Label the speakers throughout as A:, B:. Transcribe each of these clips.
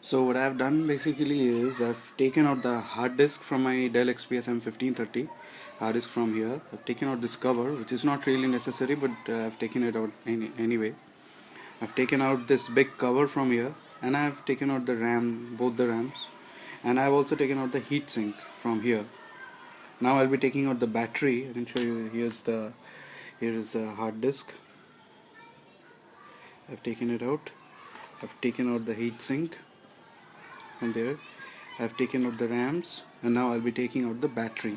A: So what I've done basically is I've taken out the hard disk from my Dell XPS M1530 hard disk from here. I've taken out this cover, which is not really necessary, but I've taken it out anyway. I've taken out this big cover from here, and I've taken out the RAM, both the RAMs, and I've also taken out the heatsink from here. Now I'll be taking out the battery. I can show you. Here is the hard disk. I've taken it out. I've taken out the heatsink from there. I've taken out the RAMs, and now I'll be taking out the battery.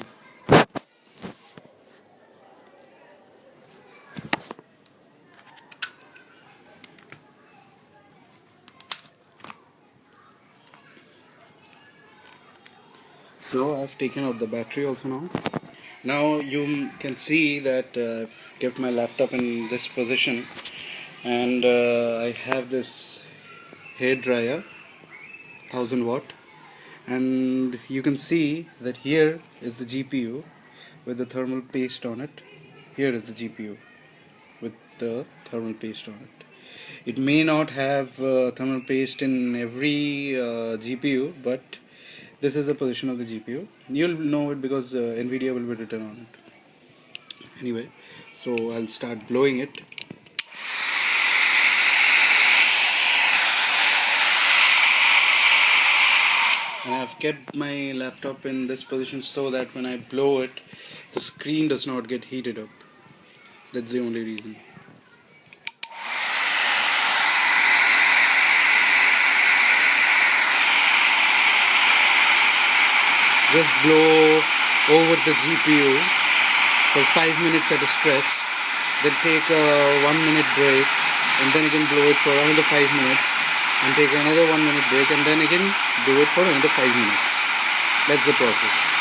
A: So I've taken out the battery also now. Now you can see that I've kept my laptop in this position, and I have this hair dryer 1000 watt, and you can see that here is the GPU with the thermal paste on it. Here is the GPU with the thermal paste on it. It may not have thermal paste in every GPU, but this is the position of the GPU. You'll know it because NVIDIA will be written on it. Anyway, so I'll start blowing it. And I've kept my laptop in this position so that when I blow it, the screen does not get heated up. That's the only reason. Just blow over the GPU for 5 minutes at a stretch, then take a 1 minute break, and then again blow it for another 5 minutes, and take another 1 minute break, and then again do it for another 5 minutes. That's the process.